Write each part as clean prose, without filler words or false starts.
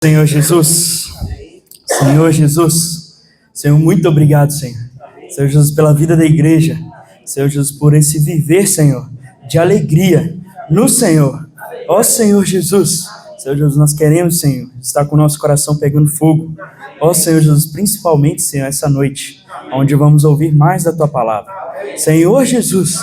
Senhor Jesus, Senhor Jesus, Senhor, muito obrigado, Senhor. Senhor Jesus, pela vida da igreja, Senhor Jesus, por esse viver, Senhor, de alegria no Senhor. Ó Senhor Jesus, Senhor Jesus, nós queremos, Senhor, estar com o nosso coração pegando fogo. Ó Senhor Jesus, principalmente, Senhor, essa noite, onde vamos ouvir mais da Tua palavra. Senhor Jesus,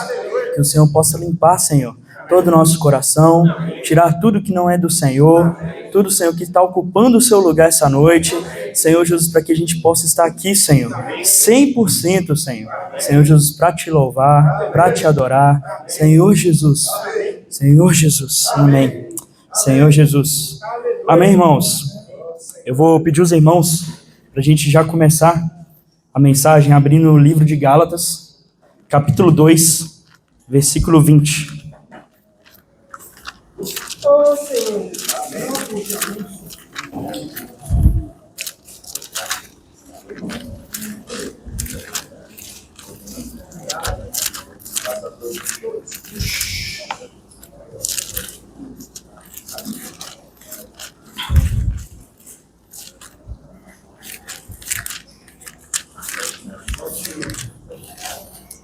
que o Senhor possa limpar, Senhor, todo o nosso coração, tirar tudo que não é do Senhor, tudo, Senhor, que está ocupando o seu lugar essa noite, Senhor Jesus, para que a gente possa estar aqui, Senhor, 100%, Senhor, Senhor Jesus, para te louvar, para te adorar, Senhor Jesus, amém, Senhor Jesus, amém, irmãos. Eu vou pedir os irmãos para a gente já começar a mensagem abrindo o livro de Gálatas, capítulo 2, versículo 20. Oh, Senhor.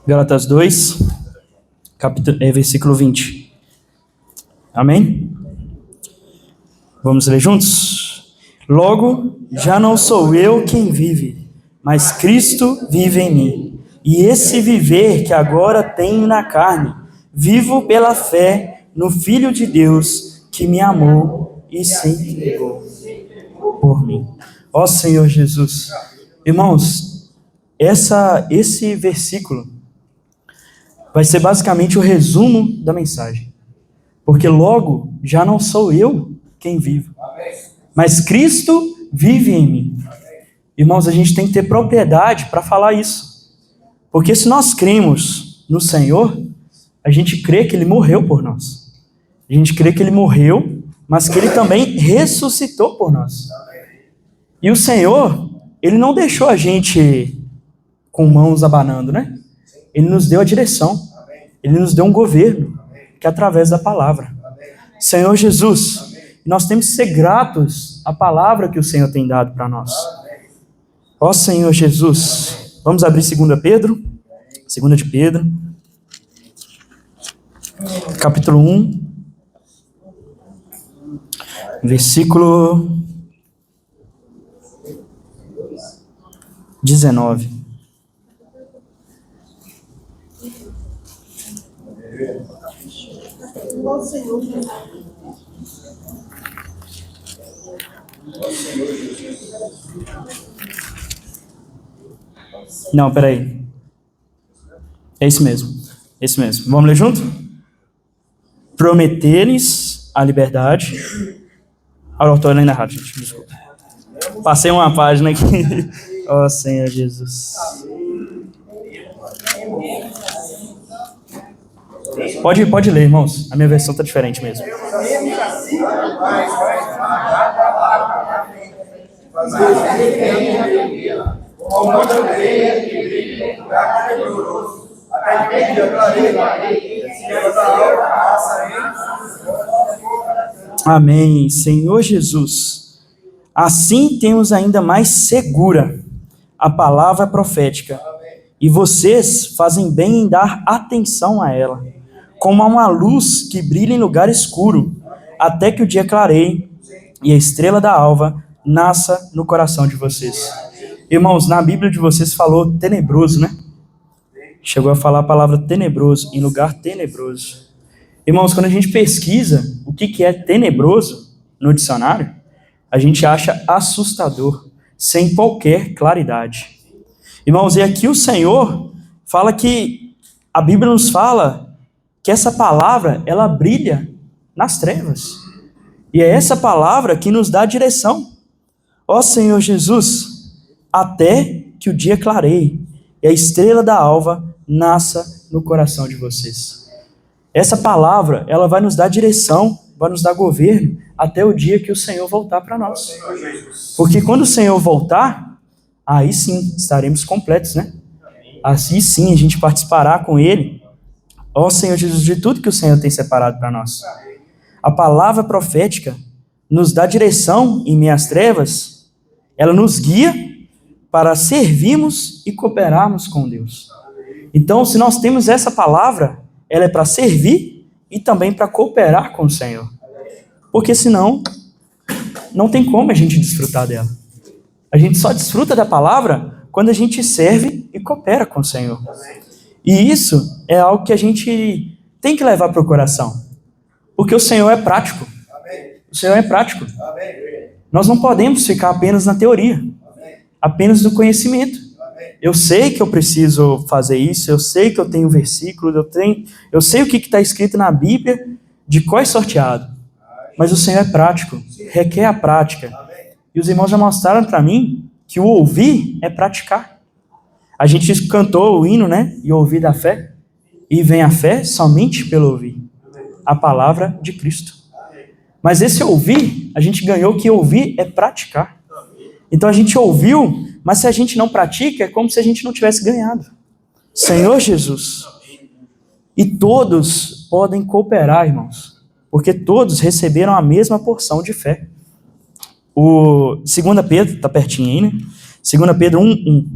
Gálatas 2, versículo 20. Amém? Vamos ler juntos? Logo, já não sou eu quem vive, mas Cristo vive em mim. E esse viver que agora tenho na carne, vivo pela fé no Filho de Deus, que me amou e se entregou por mim. Ó Senhor Jesus. Irmãos, esse versículo vai ser basicamente o resumo da mensagem. Porque logo, já não sou eu quem vivo, mas Cristo vive em mim. Irmãos, a gente tem que ter propriedade para falar isso. Porque se nós cremos no Senhor, a gente crê que Ele morreu por nós. A gente crê que Ele morreu, mas que Ele também ressuscitou por nós. E o Senhor, Ele não deixou a gente com mãos abanando, né? Ele nos deu a direção. Ele nos deu um governo, que é através da palavra. Senhor Jesus, nós temos que ser gratos à palavra que o Senhor tem dado para nós. Ó Senhor Jesus, vamos abrir 2 Pedro, 2 de Pedro, capítulo 1, versículo 19. Não, peraí. É isso mesmo. Vamos ler junto? Prometer-lhes a liberdade. Ah, eu estou lendo errado, gente. Desculpa. Passei uma página aqui. Ó Senhor Jesus. Pode ler, irmãos. A minha versão está diferente mesmo. Amém. Senhor Jesus, assim temos ainda mais segura a palavra profética, e vocês fazem bem em dar atenção a ela, como a uma luz que brilha em lugar escuro, até que o dia clareie e a estrela da alva nasça no coração de vocês. Irmãos, na Bíblia de vocês falou tenebroso, né? Chegou a falar a palavra tenebroso, em lugar tenebroso. Irmãos, quando a gente pesquisa o que é tenebroso no dicionário, a gente acha assustador, sem qualquer claridade. Irmãos, e aqui o Senhor fala que, a Bíblia nos fala que essa palavra, ela brilha nas trevas. E é essa palavra que nos dá a direção. Ó Senhor Jesus, até que o dia clareie e a estrela da alva nasça no coração de vocês. Essa palavra, ela vai nos dar direção, vai nos dar governo até o dia que o Senhor voltar para nós. Porque quando o Senhor voltar, aí sim estaremos completos, né? Assim sim a gente participará com Ele. Ó Senhor Jesus, de tudo que o Senhor tem separado para nós. A palavra profética nos dá direção em meio às trevas, ela nos guia para servirmos e cooperarmos com Deus. Então, se nós temos essa palavra, ela é para servir e também para cooperar com o Senhor. Porque senão, não tem como a gente desfrutar dela. A gente só desfruta da palavra quando a gente serve e coopera com o Senhor. E isso é algo que a gente tem que levar para o coração. Porque o Senhor é prático. O Senhor é prático. Nós não podemos ficar apenas na teoria, apenas no conhecimento. Eu sei que eu preciso fazer isso, eu sei que eu tenho versículos, eu sei o que está escrito na Bíblia de cor e sorteado. Mas o Senhor é prático, requer a prática. E os irmãos já mostraram para mim que o ouvir é praticar. A gente cantou o hino, né? E ouvir da fé. E vem a fé somente pelo ouvir a palavra de Cristo. Mas esse ouvir, a gente ganhou que ouvir é praticar. Então a gente ouviu, mas se a gente não pratica, é como se a gente não tivesse ganhado. Senhor Jesus. E todos podem cooperar, irmãos, porque todos receberam a mesma porção de fé. O 2 Pedro, está pertinho aí, né? 2 Pedro 1:1.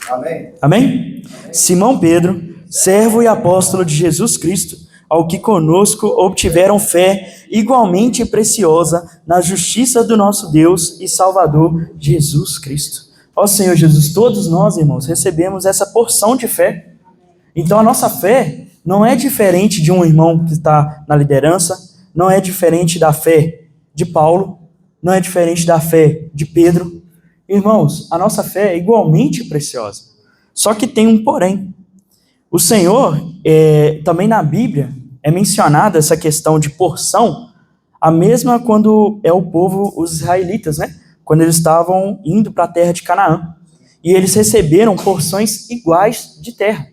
Amém. Amém? Simão Pedro, servo e apóstolo de Jesus Cristo, ao que conosco obtiveram fé igualmente preciosa na justiça do nosso Deus e Salvador Jesus Cristo. Ó Senhor Jesus, todos nós, irmãos, recebemos essa porção de fé. Então a nossa fé não é diferente de um irmão que está na liderança, não é diferente da fé de Paulo, não é diferente da fé de Pedro. Irmãos, a nossa fé é igualmente preciosa. Só que tem um porém. O Senhor, também na Bíblia, é mencionada essa questão de porção, a mesma quando é o povo, os israelitas, né? Quando eles estavam indo para a terra de Canaã. E eles receberam porções iguais de terra,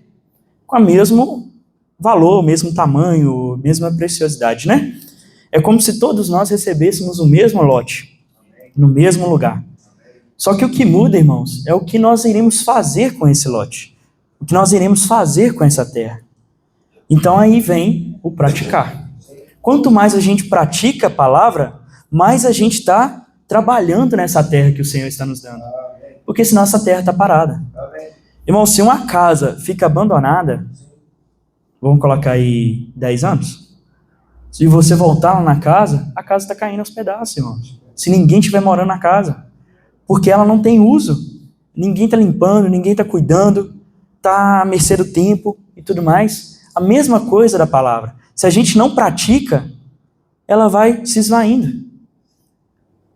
com o mesmo valor, mesmo tamanho, mesma preciosidade, né? É como se todos nós recebêssemos o mesmo lote, no mesmo lugar. Só que o que muda, irmãos, é o que nós iremos fazer com esse lote. O que nós iremos fazer com essa terra. Então aí vem o praticar. Quanto mais a gente pratica a palavra, mais a gente está trabalhando nessa terra que o Senhor está nos dando. Porque senão essa terra está parada. Irmão, se uma casa fica abandonada, vamos colocar aí 10 anos, se você voltar lá na casa, a casa está caindo aos pedaços, irmãos. Se ninguém estiver morando na casa. Porque ela não tem uso. Ninguém está limpando, ninguém está cuidando, está à mercê do tempo e tudo mais. A mesma coisa da palavra. Se a gente não pratica, ela vai se esvaindo.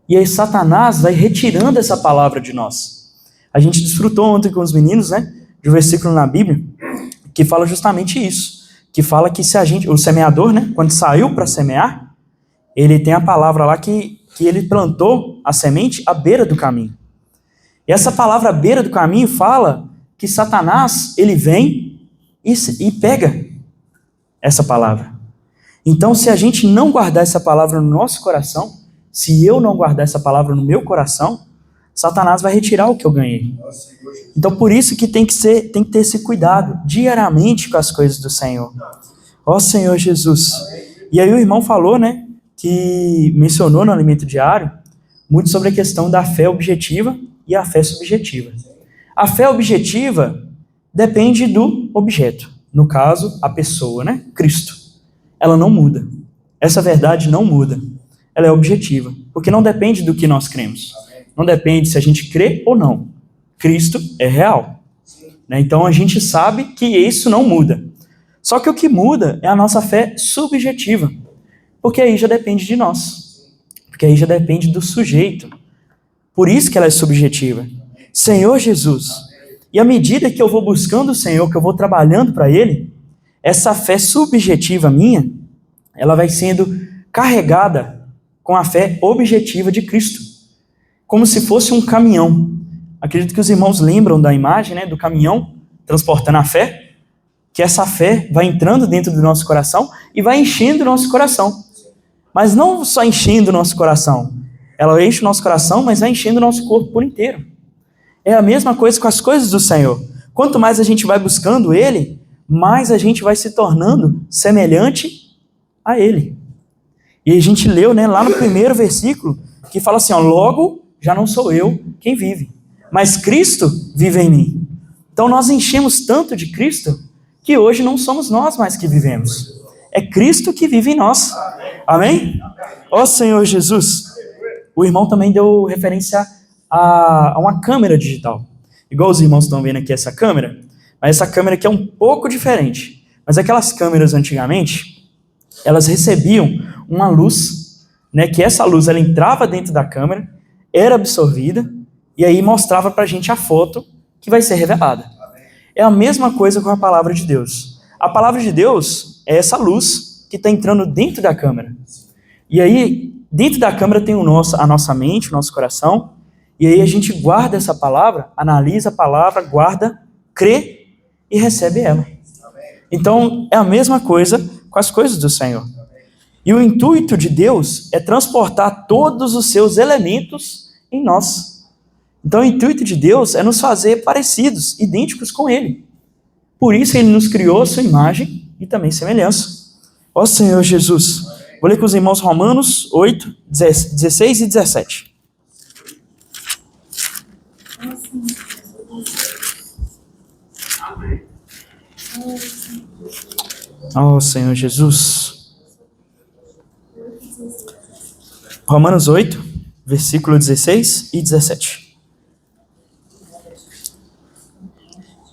E aí Satanás vai retirando essa palavra de nós. A gente desfrutou ontem com os meninos, né, de um versículo na Bíblia que fala justamente isso. Que fala que se a gente, o semeador, né, quando saiu para semear, ele tem a palavra lá que ele plantou a semente à beira do caminho. E essa palavra à beira do caminho fala que Satanás, ele vem e pega essa palavra. Então, se a gente não guardar essa palavra no nosso coração, se eu não guardar essa palavra no meu coração, Satanás vai retirar o que eu ganhei. Então, por isso que tem que ter esse cuidado diariamente com as coisas do Senhor. Ó Senhor Jesus. E aí o irmão falou, né, que mencionou no alimento diário, muito sobre a questão da fé objetiva e a fé subjetiva. A fé objetiva depende do objeto, no caso, a pessoa, né? Cristo. Ela não muda. Essa verdade não muda. Ela é objetiva, porque não depende do que nós cremos. Não depende se a gente crê ou não. Cristo é real. Né? Então a gente sabe que isso não muda. Só que o que muda é a nossa fé subjetiva. Porque aí já depende de nós. Porque aí já depende do sujeito. Por isso que ela é subjetiva. Senhor Jesus. E à medida que eu vou buscando o Senhor, que eu vou trabalhando para Ele, essa fé subjetiva minha, ela vai sendo carregada com a fé objetiva de Cristo. Como se fosse um caminhão. Acredito que os irmãos lembram da imagem, né, do caminhão transportando a fé, que essa fé vai entrando dentro do nosso coração e vai enchendo o nosso coração. Mas não só enchendo o nosso coração. Ela enche o nosso coração, mas vai enchendo o nosso corpo por inteiro. É a mesma coisa com as coisas do Senhor. Quanto mais a gente vai buscando Ele, mais a gente vai se tornando semelhante a Ele. E a gente leu, né, lá no primeiro versículo, que fala assim, ó, logo já não sou eu quem vive, mas Cristo vive em mim. Então nós enchemos tanto de Cristo que hoje não somos nós mais que vivemos. É Cristo que vive em nós. Amém? Ó Senhor Jesus. O irmão também deu referência a uma câmera digital. Igual os irmãos estão vendo aqui essa câmera, mas essa câmera aqui é um pouco diferente. Mas aquelas câmeras antigamente, elas recebiam uma luz, né, que essa luz ela entrava dentro da câmera, era absorvida, e aí mostrava pra gente a foto que vai ser revelada. É a mesma coisa com a palavra de Deus. A palavra de Deus é essa luz que está entrando dentro da câmera. E aí, dentro da câmera tem a nossa mente, o nosso coração, e aí a gente guarda essa palavra, analisa a palavra, guarda, crê e recebe ela. Então, é a mesma coisa com as coisas do Senhor. E o intuito de Deus é transportar todos os seus elementos em nós. Então, o intuito de Deus é nos fazer parecidos, idênticos com Ele. Por isso, Ele nos criou a sua imagem e também semelhança. Ó Senhor Jesus. Vou ler com os irmãos Romanos 8, 16 e 17. Ó Senhor Jesus. Romanos 8, versículo 16 e 17.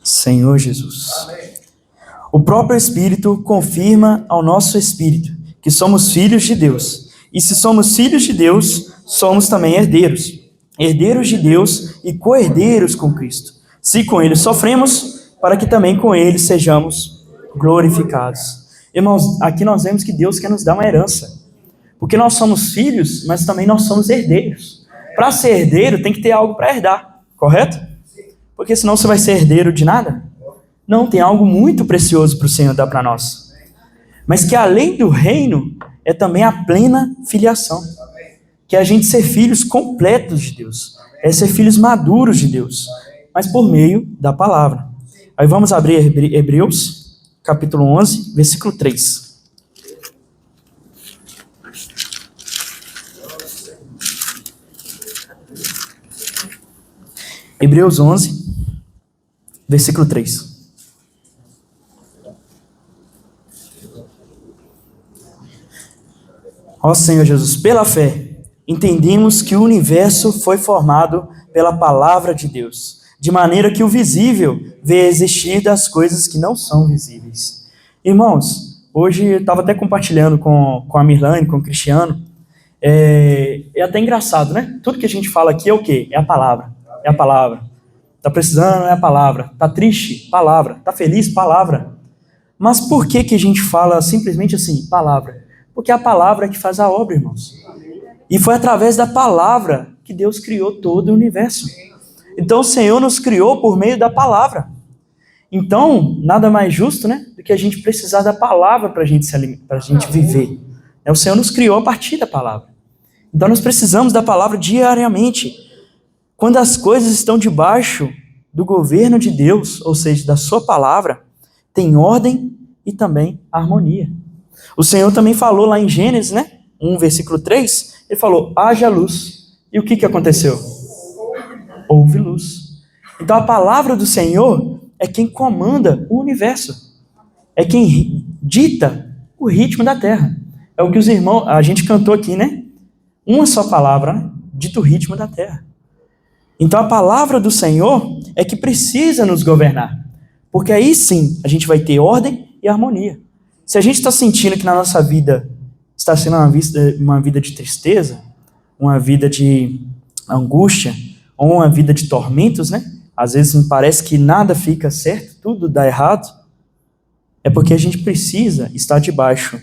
Senhor Jesus. O próprio Espírito confirma ao nosso espírito que somos filhos de Deus. E se somos filhos de Deus, somos também herdeiros. Herdeiros de Deus e co-herdeiros com Cristo. Se com Ele sofremos, para que também com Ele sejamos glorificados. Irmãos, aqui nós vemos que Deus quer nos dar uma herança. Porque nós somos filhos, mas também nós somos herdeiros. Para ser herdeiro, tem que ter algo para herdar, correto? Porque senão você vai ser herdeiro de nada. Não, tem algo muito precioso para o Senhor dar para nós. Mas que além do reino, é também a plena filiação. Que é a gente ser filhos completos de Deus. É ser filhos maduros de Deus. Mas por meio da palavra. Aí vamos abrir Hebreus, capítulo 11, versículo 3. Hebreus 11, versículo 3. Ó Senhor Jesus, pela fé, entendemos que o universo foi formado pela palavra de Deus, de maneira que o visível vê existir das coisas que não são visíveis. Irmãos, hoje eu estava até compartilhando com a Mirlane, com o Cristiano, é até engraçado, né? Tudo que a gente fala aqui é o quê? É a palavra. É a palavra. Tá precisando, é a palavra. Tá triste? Palavra. Tá feliz? Palavra. Mas por que a gente fala simplesmente assim, palavra? Porque é a palavra que faz a obra, irmãos. E foi através da palavra que Deus criou todo o universo. Então o Senhor nos criou por meio da palavra. Então, nada mais justo, né, do que a gente precisar da palavra para a gente viver. O Senhor nos criou a partir da palavra. Então nós precisamos da palavra diariamente. Quando as coisas estão debaixo do governo de Deus, ou seja, da sua palavra, tem ordem e também harmonia. O Senhor também falou lá em Gênesis, né? 1, versículo 3, ele falou, haja luz. E o que aconteceu? Houve luz. Então a palavra do Senhor é quem comanda o universo. É quem dita o ritmo da terra. É o que os irmãos, a gente cantou aqui, né? Uma só palavra, né? Dita o ritmo da terra. Então a palavra do Senhor é que precisa nos governar. Porque aí sim a gente vai ter ordem e harmonia. Se a gente está sentindo que na nossa vida está sendo uma vida de tristeza, uma vida de angústia, ou uma vida de tormentos, né? Às vezes parece que nada fica certo, tudo dá errado. É porque a gente precisa estar debaixo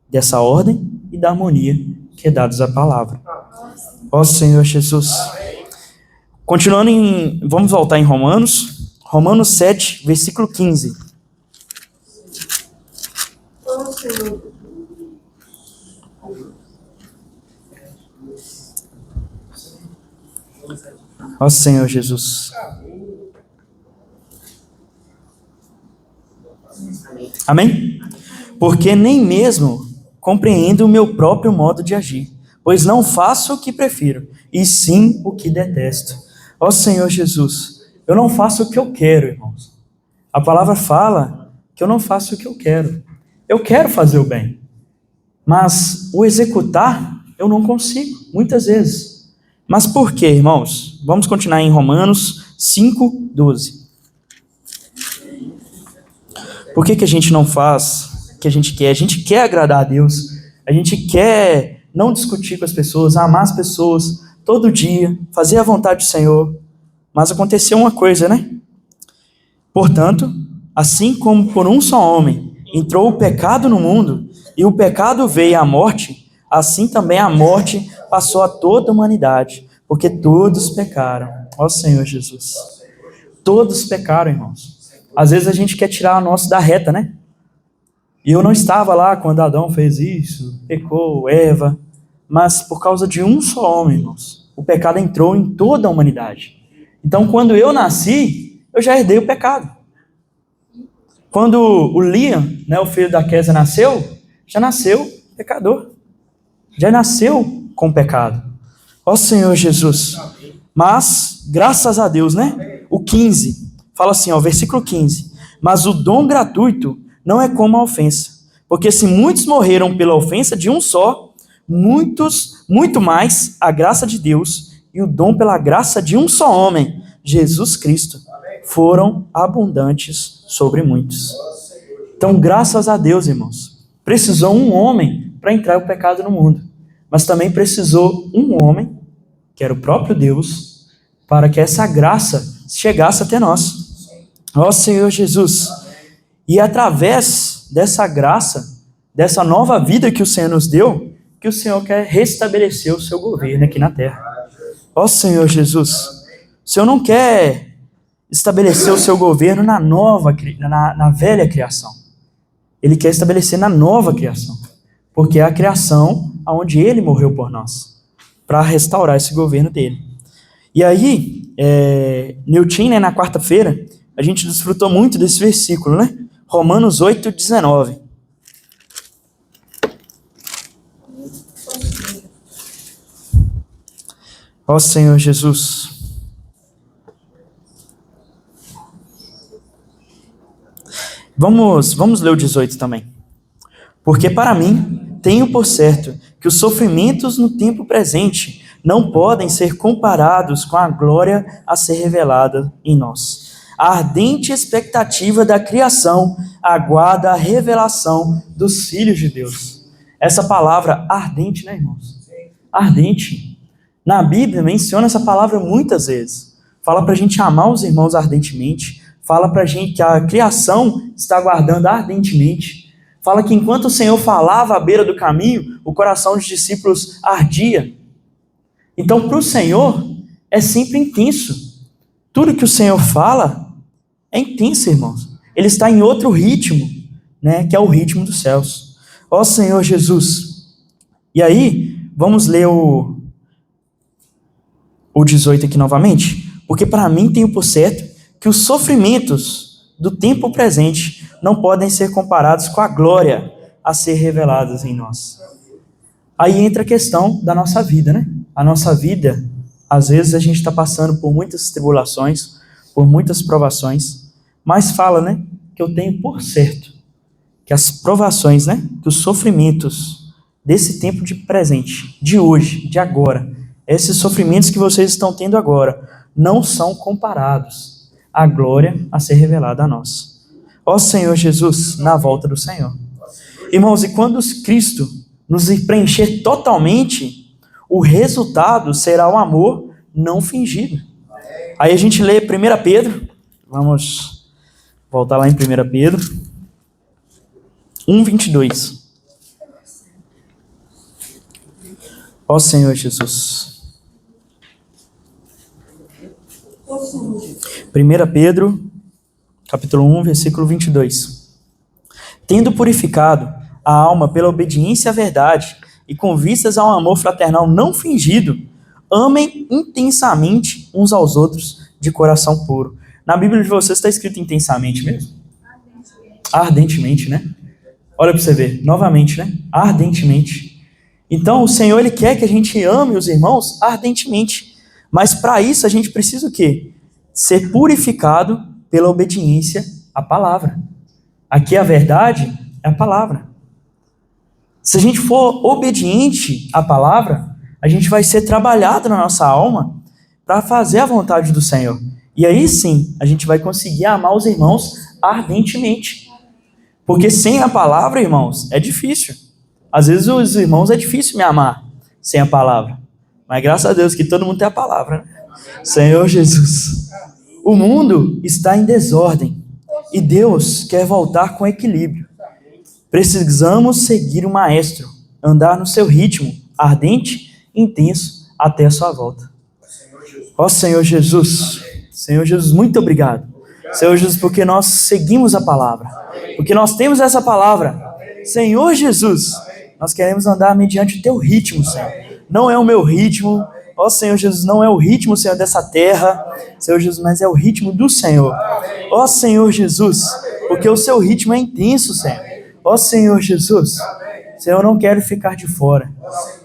dessa ordem e da harmonia que é dados à palavra. Ó Senhor Jesus. Continuando vamos voltar em Romanos 7, versículo 15. Ó Senhor Jesus. Amém? Porque nem mesmo compreendo o meu próprio modo de agir, pois não faço o que prefiro, e sim o que detesto. Ó Senhor Jesus, eu não faço o que eu quero, irmãos. A palavra fala que eu não faço o que eu quero. Eu quero fazer o bem, mas o executar eu não consigo, muitas vezes. Mas por quê, irmãos? Vamos continuar em Romanos 5:12. Por que a gente não faz o que a gente quer? A gente quer agradar a Deus, a gente quer não discutir com as pessoas, amar as pessoas todo dia, fazer a vontade do Senhor. Mas aconteceu uma coisa, né? Portanto, assim como por um só homem entrou o pecado no mundo, e o pecado veio à morte, assim também a morte passou a toda a humanidade, porque todos pecaram. Ó Senhor Jesus. Todos pecaram, irmãos. Às vezes a gente quer tirar o nosso da reta, né? E eu não estava lá quando Adão fez isso, pecou, Eva, mas por causa de um só homem, irmãos, o pecado entrou em toda a humanidade. Então, quando eu nasci, eu já herdei o pecado. Quando o Liam, né, o filho da Kézia, nasceu, já nasceu pecador. Já nasceu com pecado. Ó Senhor Jesus. Mas, graças a Deus, né? O 15, fala assim, ó, versículo 15. Mas o dom gratuito não é como a ofensa. Porque se muitos morreram pela ofensa de um só, muito mais a graça de Deus e o dom pela graça de um só homem, Jesus Cristo, foram abundantes sobre muitos. Então, graças a Deus, irmãos, precisou um homem para entrar o pecado no mundo, mas também precisou um homem, que era o próprio Deus, para que essa graça chegasse até nós. Ó Senhor Jesus, e através dessa graça, dessa nova vida que o Senhor nos deu, que o Senhor quer restabelecer o seu governo aqui na terra. Ó Senhor Jesus, o Senhor não quer estabelecer o seu governo na velha criação. Ele quer estabelecer na nova criação, porque é a criação onde Ele morreu por nós, para restaurar esse governo dele. E aí, Newton, né, na quarta-feira, a gente desfrutou muito desse versículo, né? Romanos 8:19. Ó Senhor Jesus. Vamos ler o 18 também. Porque para mim, tenho por certo que os sofrimentos no tempo presente não podem ser comparados com a glória a ser revelada em nós. A ardente expectativa da criação aguarda a revelação dos filhos de Deus. Essa palavra ardente, né, irmãos? Ardente. Na Bíblia menciona essa palavra muitas vezes. Fala para a gente amar os irmãos ardentemente. Fala para a gente que a criação está aguardando ardentemente. Fala que enquanto o Senhor falava à beira do caminho, o coração dos discípulos ardia. Então, para o Senhor, é sempre intenso. Tudo que o Senhor fala é intenso, irmãos. Ele está em outro ritmo, né, que é o ritmo dos céus. Ó Senhor Jesus. E aí, vamos ler o 18 aqui novamente. Porque para mim tenho por certo que os sofrimentos do tempo presente não podem ser comparados com a glória a ser revelada em nós. Aí entra a questão da nossa vida, né? A nossa vida, às vezes a gente está passando por muitas tribulações, por muitas provações, mas fala, né, que eu tenho por certo que as provações, né, que os sofrimentos desse tempo de presente, de hoje, de agora, esses sofrimentos que vocês estão tendo agora, não são comparados à glória a ser revelada a nós. Ó Senhor Jesus, na volta do Senhor. Irmãos, e quando Cristo nos preencher totalmente, o resultado será o amor não fingido. Aí a gente lê 1 Pedro, vamos voltar lá em 1 Pedro 1:22. Ó Senhor Jesus. 1 Pedro, capítulo 1, versículo 22. Tendo purificado a alma pela obediência à verdade e com vistas a um amor fraternal não fingido, amem intensamente uns aos outros de coração puro. Na Bíblia de vocês está escrito intensamente mesmo? Ardentemente, né? Olha para você ver, novamente, né? Ardentemente. Então, o Senhor, Ele quer que a gente ame os irmãos ardentemente. Mas para isso, a gente precisa o quê? Ser purificado pela obediência à palavra. Aqui a verdade é a palavra. Se a gente for obediente à palavra, a gente vai ser trabalhado na nossa alma para fazer a vontade do Senhor. E aí sim, a gente vai conseguir amar os irmãos ardentemente. Porque sem a palavra, irmãos, é difícil. Às vezes os irmãos é difícil me amar sem a palavra. Mas graças a Deus que todo mundo tem a palavra, né? Senhor Jesus. O mundo está em desordem e Deus quer voltar com equilíbrio. Precisamos seguir o Maestro, andar no seu ritmo, ardente e intenso, até a sua volta. Ó Senhor Jesus, Senhor Jesus, muito obrigado. Senhor Jesus, porque nós seguimos a palavra, porque nós temos essa palavra. Senhor Jesus, nós queremos andar mediante o teu ritmo, Senhor. Não é o meu ritmo, ó Senhor Jesus, não é o ritmo, Senhor, dessa terra, Senhor Jesus, mas é o ritmo do Senhor. Ó Senhor Jesus, porque o seu ritmo é intenso, Senhor. Ó Senhor Jesus, Senhor, eu não quero ficar de fora.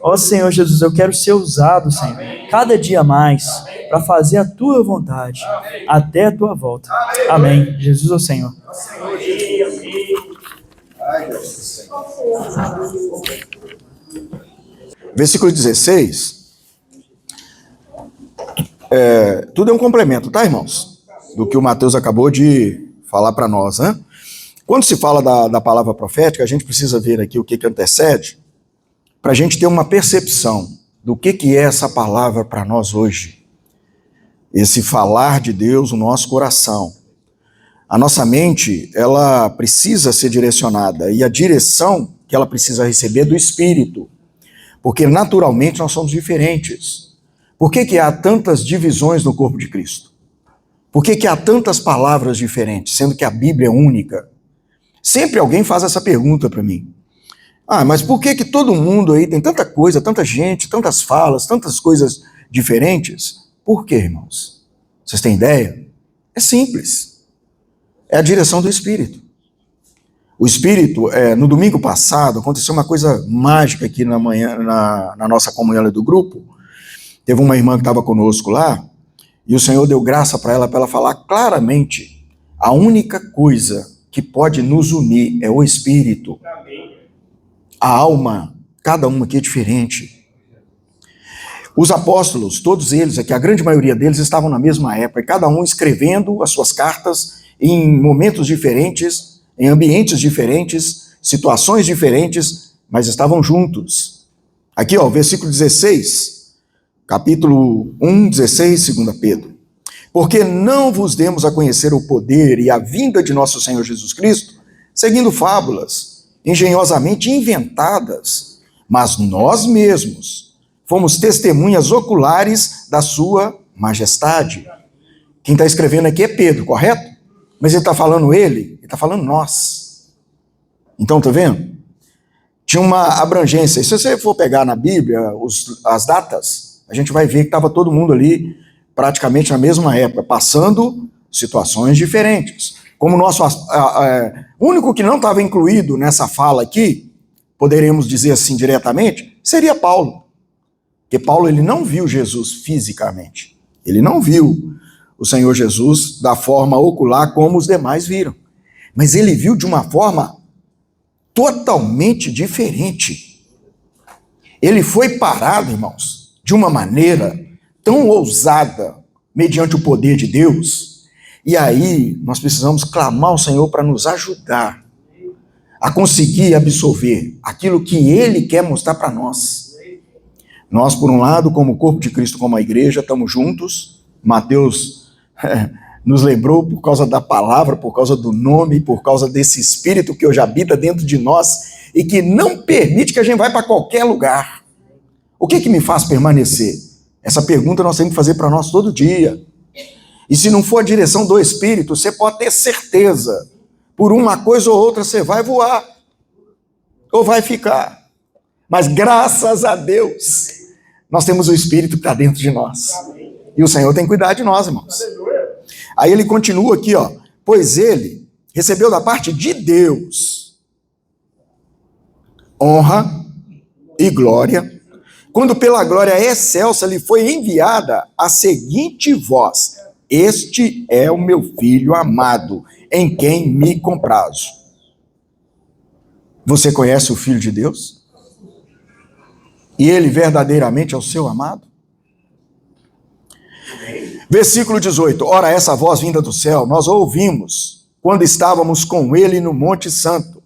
Ó Senhor Jesus, eu quero ser usado, Senhor, cada dia mais, para fazer a tua vontade, até a tua volta. Amém. Jesus é o Senhor. Versículo 16. Tudo é um complemento, tá, irmãos? Do que o Mateus acabou de falar para nós, né? Quando se fala da palavra profética, a gente precisa ver aqui o que antecede, para a gente ter uma percepção do que é essa palavra para nós hoje. Esse falar de Deus no nosso coração. A nossa mente, ela precisa ser direcionada, e a direção que ela precisa receber é do Espírito, porque naturalmente nós somos diferentes. Por que há tantas divisões no corpo de Cristo? Por que há tantas palavras diferentes, sendo que a Bíblia é única? Sempre alguém faz essa pergunta para mim. Mas por que todo mundo aí tem tanta coisa, tanta gente, tantas falas, tantas coisas diferentes? Por quê, irmãos? Vocês têm ideia? É simples. É a direção do Espírito. O Espírito, no domingo passado, aconteceu uma coisa mágica aqui na manhã, na nossa comunhão do grupo. Teve uma irmã que estava conosco lá, e o Senhor deu graça para ela falar claramente: a única coisa que pode nos unir é o Espírito. A alma, cada uma aqui é diferente. Os apóstolos, todos eles aqui, a grande maioria deles estavam na mesma época, e cada um escrevendo as suas cartas em momentos diferentes, em ambientes diferentes, situações diferentes, mas estavam juntos. Aqui, ó, versículo 16, capítulo 1, 16, 2 Pedro. Porque não vos demos a conhecer o poder e a vinda de nosso Senhor Jesus Cristo, seguindo fábulas, engenhosamente inventadas, mas nós mesmos fomos testemunhas oculares da sua majestade. Quem está escrevendo aqui é Pedro, correto? Mas ele está falando ele está falando nós. Então, tá vendo? Tinha uma abrangência. E se você for pegar na Bíblia as datas, a gente vai ver que estava todo mundo ali praticamente na mesma época, passando situações diferentes. Como o único que não estava incluído nessa fala aqui, poderíamos dizer assim diretamente, seria Paulo. Porque Paulo, ele não viu Jesus fisicamente. Ele não viu o Senhor Jesus da forma ocular como os demais viram. Mas ele viu de uma forma totalmente diferente. Ele foi parado, irmãos, de uma maneira tão ousada, mediante o poder de Deus, e aí nós precisamos clamar ao Senhor para nos ajudar a conseguir absorver aquilo que Ele quer mostrar para nós. Nós, por um lado, como corpo de Cristo, como a igreja, estamos juntos. Mateus nos lembrou por causa da palavra, por causa do nome, por causa desse Espírito que hoje habita dentro de nós e que não permite que a gente vá para qualquer lugar. O que me faz permanecer? Essa pergunta nós temos que fazer para nós todo dia. E se não for a direção do Espírito, você pode ter certeza, por uma coisa ou outra você vai voar, ou vai ficar. Mas graças a Deus, nós temos o Espírito que está dentro de nós. E o Senhor tem que cuidar de nós, irmãos. Aí ele continua aqui, ó. Pois ele recebeu da parte de Deus honra e glória, quando pela glória excelsa lhe foi enviada a seguinte voz: este é o meu filho amado, em quem me comprazo. Você conhece o Filho de Deus? E ele verdadeiramente é o seu amado? Versículo 18. Ora, essa voz vinda do céu, nós ouvimos quando estávamos com ele no Monte Santo.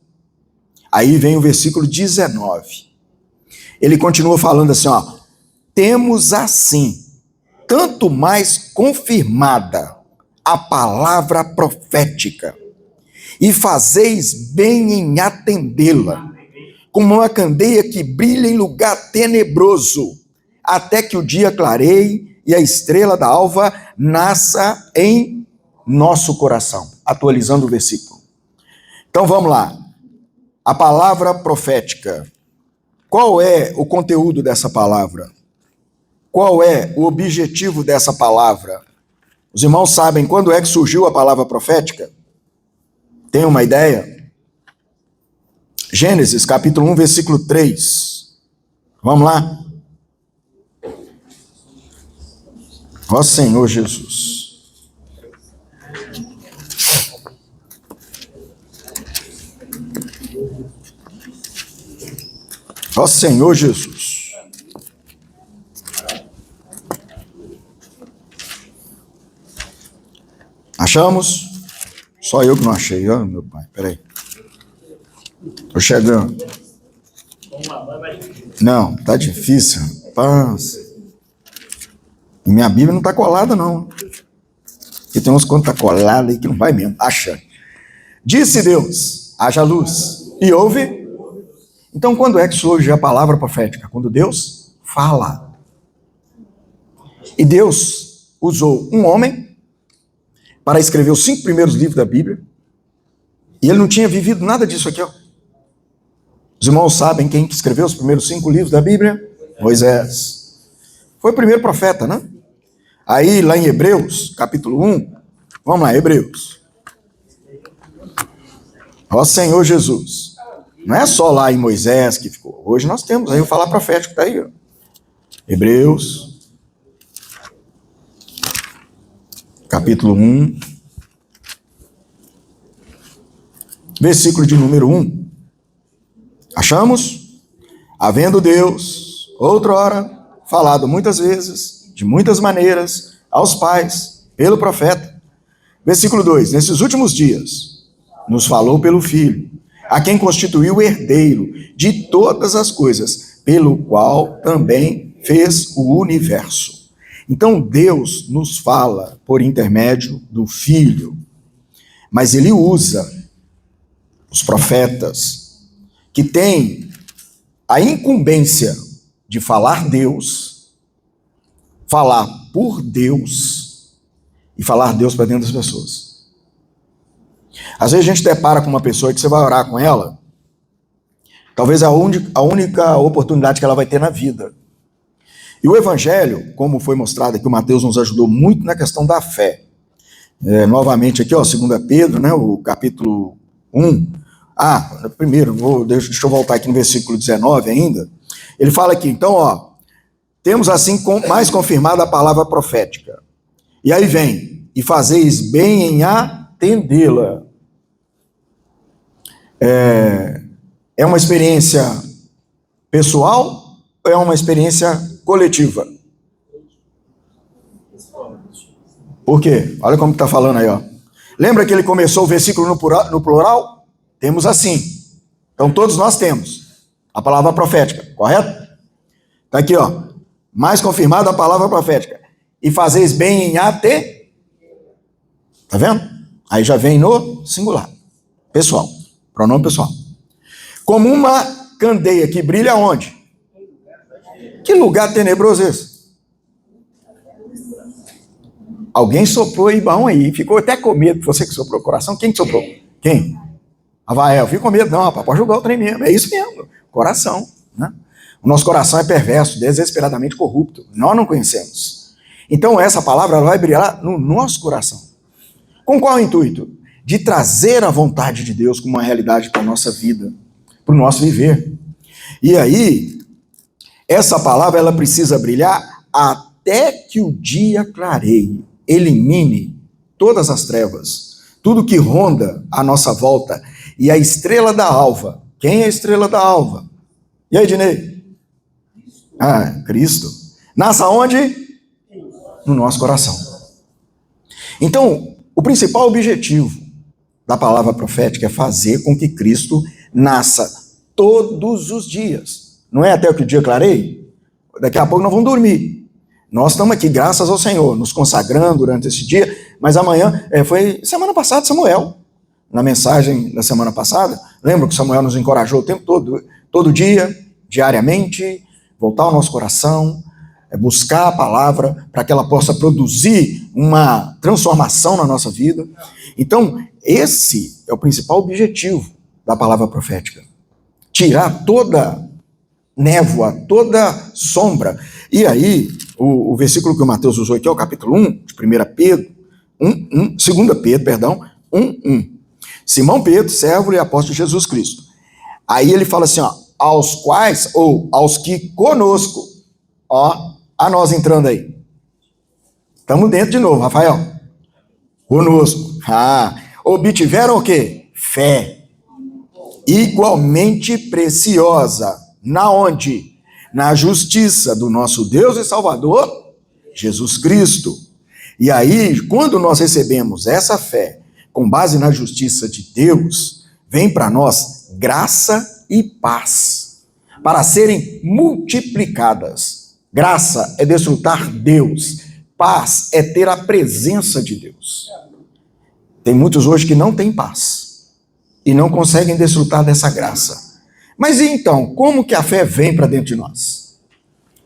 Aí vem o versículo 19. Ele continua falando assim, ó: temos assim, tanto mais confirmada a palavra profética, e fazeis bem em atendê-la, como uma candeia que brilha em lugar tenebroso, até que o dia clareie e a estrela da alva nasça em nosso coração. Atualizando o versículo. Então vamos lá. A palavra profética. Qual é o conteúdo dessa palavra? Qual é o objetivo dessa palavra? Os irmãos sabem quando é que surgiu a palavra profética? Tem uma ideia? Gênesis, capítulo 1, versículo 3. Vamos lá? Ó Senhor Jesus. Ó Senhor Jesus. Achamos? Só eu que não achei, ó, meu pai. Peraí. Tô chegando. Não, tá difícil. Rapaz. E minha Bíblia não tá colada, não. Porque tem uns quando tá colada aí que não vai mesmo. Acha. Disse Deus: haja luz. E houve. Então, quando é que surge a palavra profética? Quando Deus fala. E Deus usou um homem para escrever os 5 primeiros livros da Bíblia. E ele não tinha vivido nada disso aqui, ó. Os irmãos sabem quem que escreveu os primeiros 5 livros da Bíblia? Moisés. Foi o primeiro profeta, né? Aí, lá em Hebreus, capítulo 1, vamos lá, Hebreus. Ó Senhor Jesus. Não é só lá em Moisés que ficou. Hoje nós temos aí o falar profético, tá aí, ó. Hebreus, capítulo 1, versículo de número 1. Achamos? Havendo Deus, outrora, falado muitas vezes, de muitas maneiras, aos pais, pelo profeta. Versículo 2. Nesses últimos dias, nos falou pelo Filho, a quem constituiu o herdeiro de todas as coisas, pelo qual também fez o universo. Então Deus nos fala por intermédio do Filho, mas ele usa os profetas, que têm a incumbência de falar Deus, falar por Deus e falar Deus para dentro das pessoas. Às vezes a gente depara com uma pessoa que você vai orar com ela, talvez a única oportunidade que ela vai ter na vida. E o Evangelho, como foi mostrado aqui, o Mateus nos ajudou muito na questão da fé. Novamente aqui, ó, 2 Pedro, né, o capítulo 1. Primeiro, deixa eu voltar aqui no versículo 19 ainda. Ele fala aqui, então, ó, temos assim mais confirmada a palavra profética. E aí vem, e fazeis bem em atendê-la. É uma experiência pessoal ou é uma experiência coletiva? Por quê? Olha como está falando aí, ó. Lembra que ele começou o versículo no plural? Temos assim. Então todos nós temos a palavra profética, correto? Está aqui, ó. Mais confirmada a palavra profética. E fazeis bem em atendê. Tá vendo? Aí já vem no singular. Pessoal. Pronome pessoal. Como uma candeia que brilha onde? Que lugar tenebroso é esse? Alguém soprou Ibão aí, ficou até com medo. Você que soprou o coração, quem que soprou? Quem? Avael, fico com medo. Não, rapaz, pode jogar o trem mesmo. É isso mesmo, coração. Né? O nosso coração é perverso, desesperadamente corrupto. Nós não conhecemos. Então essa palavra ela vai brilhar no nosso coração. Com qual intuito? de trazer a vontade de Deus como uma realidade para a nossa vida, para o nosso viver. E aí, essa palavra ela precisa brilhar até que o dia clareie, elimine todas as trevas, tudo que ronda à nossa volta, e a estrela da alva. Quem é a estrela da alva? E aí, Dinei? Cristo. Nasce aonde? No nosso coração. Então, o principal objetivo da palavra profética é fazer com que Cristo nasça todos os dias. Não é até que o dia clareie? Daqui a pouco nós vamos dormir. Nós estamos aqui, graças ao Senhor, nos consagrando durante esse dia, mas amanhã, foi semana passada, Samuel, na mensagem da semana passada, lembra que Samuel nos encorajou o tempo todo dia, diariamente, voltar ao nosso coração, buscar a palavra para que ela possa produzir uma transformação na nossa vida. Então, esse é o principal objetivo da palavra profética. Tirar toda névoa, toda sombra. E aí, o versículo que o Mateus usou aqui é o capítulo 1, de 1 Pedro, 2 Pedro, 1. Simão Pedro, servo e apóstolo de Jesus Cristo. Aí ele fala assim, aos quais, ou aos que conosco, a nós entrando aí. Estamos dentro de novo, Rafael. Conosco. Obtiveram o quê? Fé. Igualmente preciosa. Na onde? Na justiça do nosso Deus e Salvador, Jesus Cristo. E aí, quando nós recebemos essa fé, com base na justiça de Deus, vem para nós graça e paz, para serem multiplicadas. Graça é desfrutar Deus, paz é ter a presença de Deus. Tem muitos hoje que não têm paz e não conseguem desfrutar dessa graça. Mas e então, como que a fé vem para dentro de nós?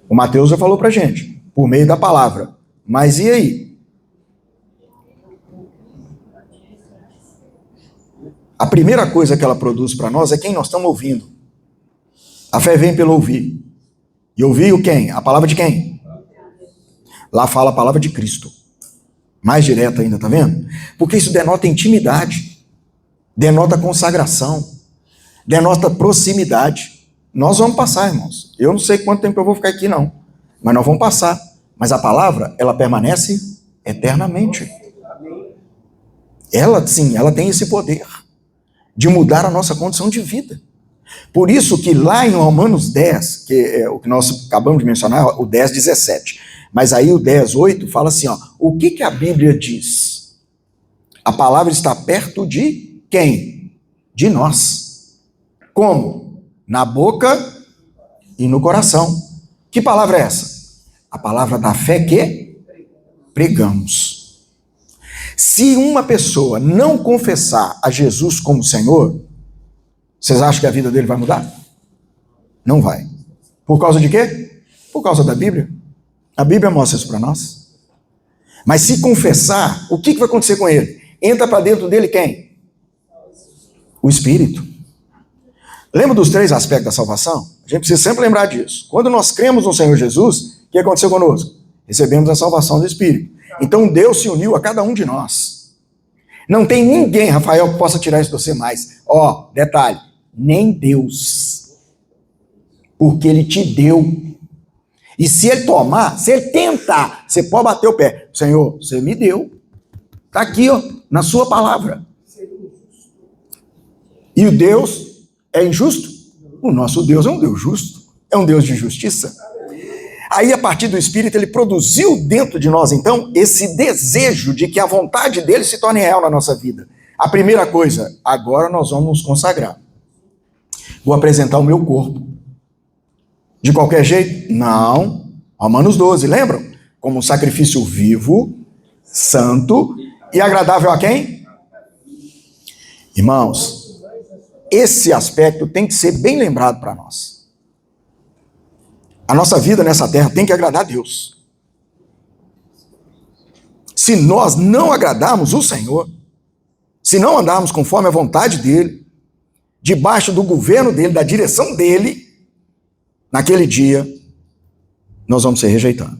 O Mateus já falou para a gente, por meio da palavra. Mas e aí? A primeira coisa que ela produz para nós é quem nós estamos ouvindo. A fé vem pelo ouvir. E ouvir o quem? A palavra de quem? Lá fala a palavra de Cristo. Mais direta ainda, tá vendo? Porque isso denota intimidade, denota consagração, denota proximidade. Nós vamos passar, irmãos. Eu não sei quanto tempo eu vou ficar aqui, não. Mas nós vamos passar. Mas a palavra, ela permanece eternamente. Ela, sim, ela tem esse poder de mudar a nossa condição de vida. Por isso que lá em Romanos 10, que é o que nós acabamos de mencionar, o 10:17, mas aí o 10:8 fala assim, o que a Bíblia diz? A palavra está perto de quem? De nós. Como? Na boca e no coração. Que palavra é essa? A palavra da fé que pregamos. Se uma pessoa não confessar a Jesus como Senhor, vocês acham que a vida dele vai mudar? Não vai. Por causa de quê? Por causa da Bíblia. A Bíblia mostra isso para nós. Mas se confessar, o que vai acontecer com ele? Entra para dentro dele quem? O Espírito. Lembra dos 3 aspectos da salvação? A gente precisa sempre lembrar disso. Quando nós cremos no Senhor Jesus, o que aconteceu conosco? Recebemos a salvação do Espírito. Então Deus se uniu a cada um de nós. Não tem ninguém, Rafael, que possa tirar isso de você mais. Detalhe, nem Deus. Porque Ele te deu. E se Ele tomar, se Ele tentar, você pode bater o pé. Senhor, você me deu. Está aqui, na sua palavra. E o Deus é injusto? O nosso Deus é um Deus justo. É um Deus de justiça. Aí, a partir do Espírito, ele produziu dentro de nós, então, esse desejo de que a vontade dele se torne real na nossa vida. A primeira coisa, agora nós vamos nos consagrar. Vou apresentar o meu corpo. De qualquer jeito? Não. Romanos 12, lembram? Como um sacrifício vivo, santo e agradável a quem? Irmãos, esse aspecto tem que ser bem lembrado para nós. A nossa vida nessa terra tem que agradar a Deus. Se nós não agradarmos o Senhor, se não andarmos conforme a vontade dEle, debaixo do governo dEle, da direção dEle, naquele dia, nós vamos ser rejeitados.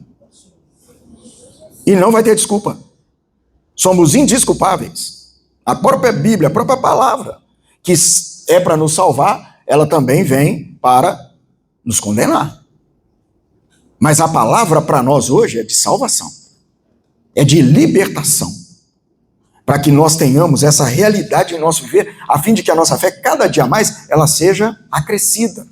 E não vai ter desculpa. Somos indesculpáveis. A própria Bíblia, a própria palavra, que é para nos salvar, ela também vem para nos condenar. Mas a palavra para nós hoje é de salvação, é de libertação, para que nós tenhamos essa realidade em nosso viver, a fim de que a nossa fé, cada dia mais, ela seja acrescida.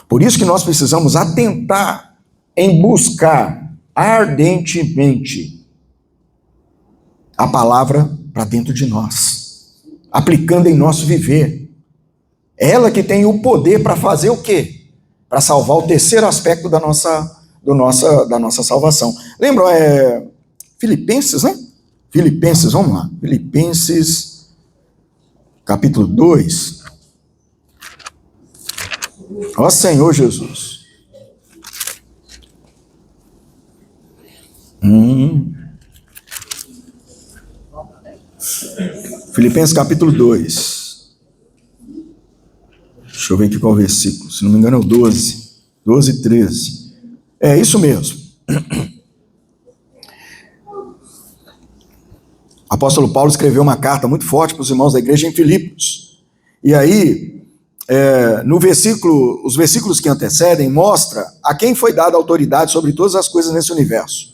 Por isso que nós precisamos atentar em buscar ardentemente a palavra para dentro de nós, aplicando em nosso viver. É ela que tem o poder para fazer o quê? Para salvar o terceiro aspecto da nossa salvação. Lembram? Filipenses, né? Filipenses, vamos lá. Filipenses, capítulo 2. Ó Senhor Jesus. Filipenses, capítulo 2. Deixa eu ver aqui qual versículo. Se não me engano é o 12. 12 e 13. É isso mesmo. O apóstolo Paulo escreveu uma carta muito forte para os irmãos da igreja em Filipos. E aí, os versículos que antecedem mostra a quem foi dada autoridade sobre todas as coisas nesse universo.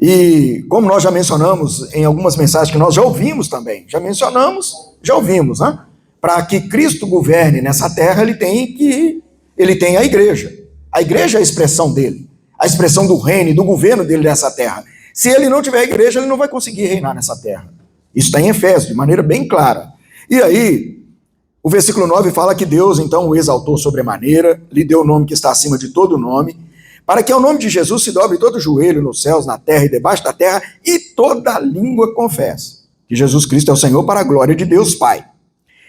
E como nós já mencionamos em algumas mensagens que nós já ouvimos também, já ouvimos, né? Para que Cristo governe nessa terra, ele tem a igreja. A igreja é a expressão dele, a expressão do reino e do governo dele nessa terra. Se ele não tiver a igreja, ele não vai conseguir reinar nessa terra. Isso está em Efésios, de maneira bem clara. E aí, o versículo 9 fala que Deus, então, o exaltou sobremaneira, lhe deu o nome que está acima de todo nome, para que ao nome de Jesus se dobre todo joelho nos céus, na terra e debaixo da terra, e toda língua confesse que Jesus Cristo é o Senhor, para a glória de Deus Pai.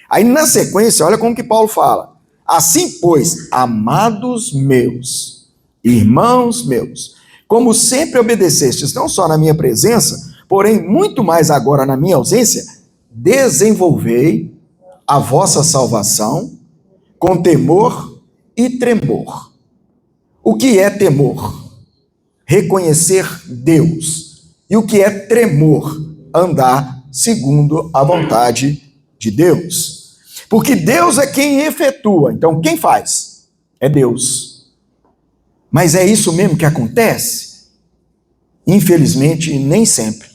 Aí, na sequência, olha como que Paulo fala. Assim, pois, amados meus, irmãos meus, como sempre obedecestes, não só na minha presença, porém muito mais agora na minha ausência, desenvolvei a vossa salvação com temor e tremor. O que é temor? Reconhecer Deus. E o que é tremor? Andar segundo a vontade de Deus. Porque Deus é quem efetua. Então, quem faz? É Deus. Mas é isso mesmo que acontece? Infelizmente, nem sempre.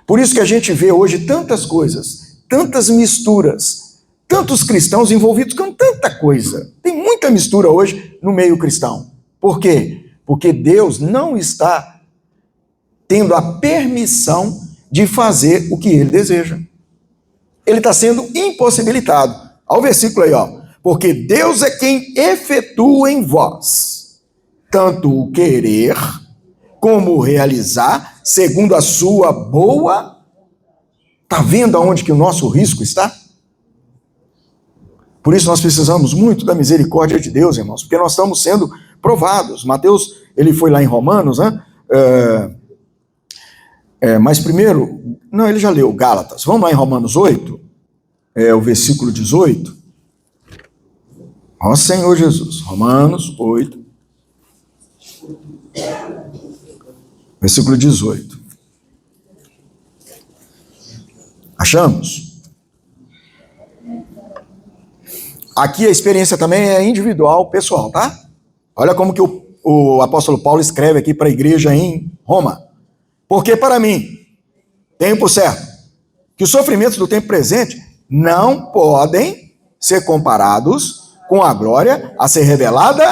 Por isso que a gente vê hoje tantas coisas, tantas misturas, tantos cristãos envolvidos com tanta coisa. Tem muita mistura hoje no meio cristão. Por quê? Porque Deus não está tendo a permissão de fazer o que ele deseja. Ele está sendo impossibilitado. Olha o versículo aí, ó. Porque Deus é quem efetua em vós, tanto o querer como o realizar, segundo a sua boa. Está vendo aonde que o nosso risco está? Por isso nós precisamos muito da misericórdia de Deus, irmãos, porque nós estamos sendo provados. Mateus, ele foi lá em Romanos, né? Mas primeiro, não, ele já leu Gálatas. Vamos lá em Romanos 8, o versículo 18. Ó Senhor Jesus, Romanos 8, versículo 18. Achamos? Aqui a experiência também é individual, pessoal, tá? Olha como que o apóstolo Paulo escreve aqui para a igreja em Roma. Porque para mim, tenho por certo, que os sofrimentos do tempo presente não podem ser comparados com a glória a ser revelada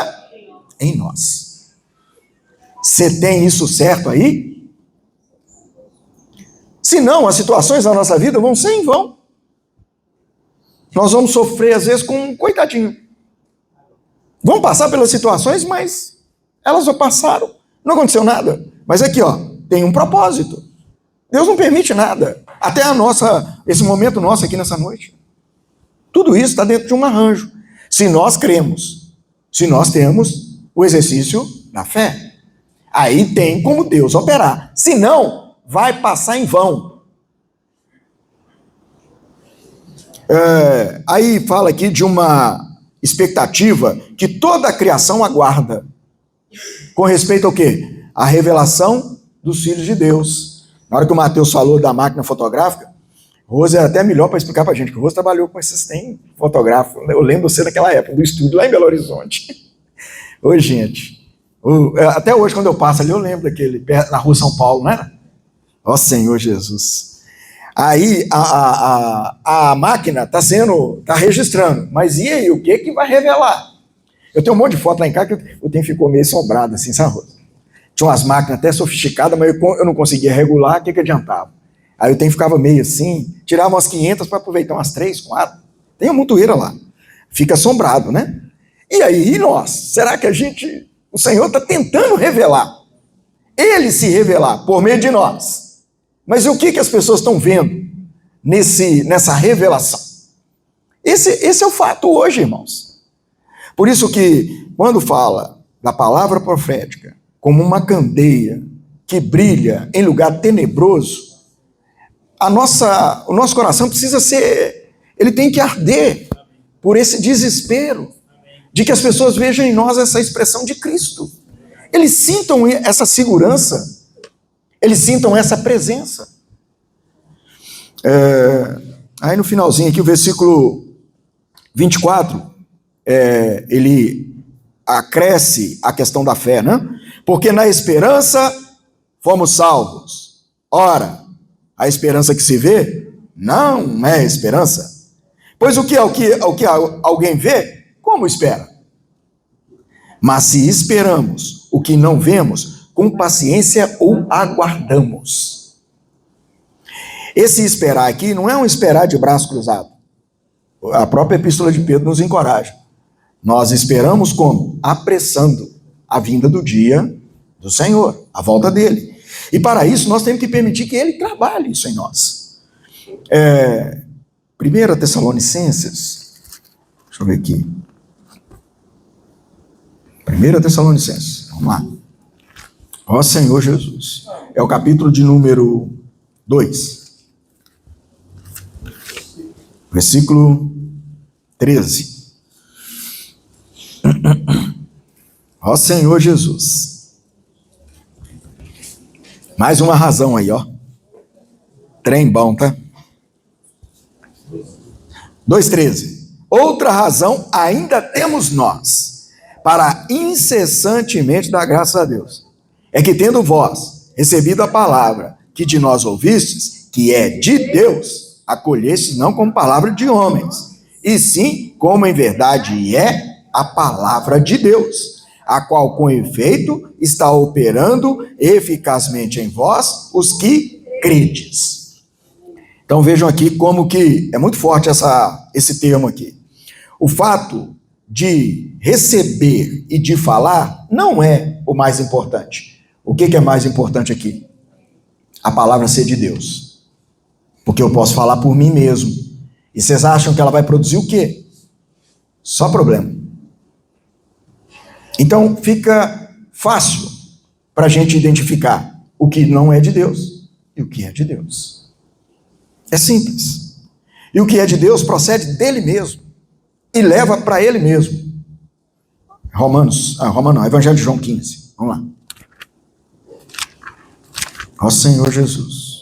em nós. Você tem isso certo aí? Senão, as situações da nossa vida vão ser em vão. Nós vamos sofrer, às vezes, com um coitadinho. Vamos passar pelas situações, mas elas já passaram. Não aconteceu nada. Mas aqui, ó, tem um propósito. Deus não permite nada. Até esse momento nosso aqui nessa noite. Tudo isso está dentro de um arranjo. Se nós cremos, se nós temos o exercício da fé, aí tem como Deus operar. Se não, vai passar em vão. Aí fala aqui de uma expectativa que toda a criação aguarda. Com respeito ao quê? A revelação dos filhos de Deus. Na hora que o Mateus falou da máquina fotográfica, Rose é até melhor para explicar para a gente, que o Rose trabalhou com esses, tem fotógrafo. Eu lembro você naquela época, do estúdio lá em Belo Horizonte. Ô, gente, até hoje quando eu passo ali, eu lembro daquele, na rua São Paulo, não era? Ó Senhor Jesus. Aí a máquina está registrando, mas e aí, o que vai revelar? Eu tenho um monte de foto lá em casa que o tempo ficou meio assombrado, assim, sabe, Rose? Tinha umas máquinas até sofisticadas, mas eu não conseguia regular, o que adiantava? Aí o tempo ficava meio assim, tirava umas 500 para aproveitar umas 3, 4. Tem uma montoeira lá. Fica assombrado, né? E aí, e nós? Será que o Senhor está tentando revelar? Ele se revelar por meio de nós. Mas o que as pessoas estão vendo nessa revelação? Esse é o fato hoje, irmãos. Por isso que, quando fala da palavra profética como uma candeia que brilha em lugar tenebroso, o nosso coração precisa ele tem que arder por esse desespero de que as pessoas vejam em nós essa expressão de Cristo. Eles sintam essa segurança, eles sintam essa presença. Aí no finalzinho aqui, o versículo 24, ele acresce a questão da fé, né? Porque na esperança fomos salvos. Ora, a esperança que se vê não é esperança. Pois o que alguém vê, como espera? Mas se esperamos o que não vemos, com paciência o aguardamos. Esse esperar aqui não é um esperar de braço cruzado. A própria Epístola de Pedro nos encoraja. Nós esperamos como? Apressando a vinda do dia do Senhor, a volta dele. E para isso nós temos que permitir que ele trabalhe isso em nós. 1 Tessalonicenses, deixa eu ver aqui. 1 Tessalonicenses, vamos lá. Ó Senhor Jesus. É o capítulo de número 2. Versículo 13. Ó Senhor Jesus. Mais uma razão aí, ó. Trem bom, tá? 2,13. Outra razão ainda temos nós, para incessantemente dar graças a Deus. É que tendo vós recebido a palavra que de nós ouvistes, que é de Deus, acolhestes não como palavra de homens, e sim como em verdade é a palavra de Deus, a qual com efeito está operando eficazmente em vós os que credes. Então vejam aqui como que é muito forte esse termo aqui. O fato de receber e de falar não é o mais importante. O que é mais importante aqui? A palavra ser de Deus. Porque eu posso falar por mim mesmo. E vocês acham que ela vai produzir o quê? Só problema. Então fica fácil para a gente identificar o que não é de Deus e o que é de Deus. É simples. E o que é de Deus procede dele mesmo e leva para ele mesmo. Evangelho de João 15. Vamos lá. Ó Senhor Jesus.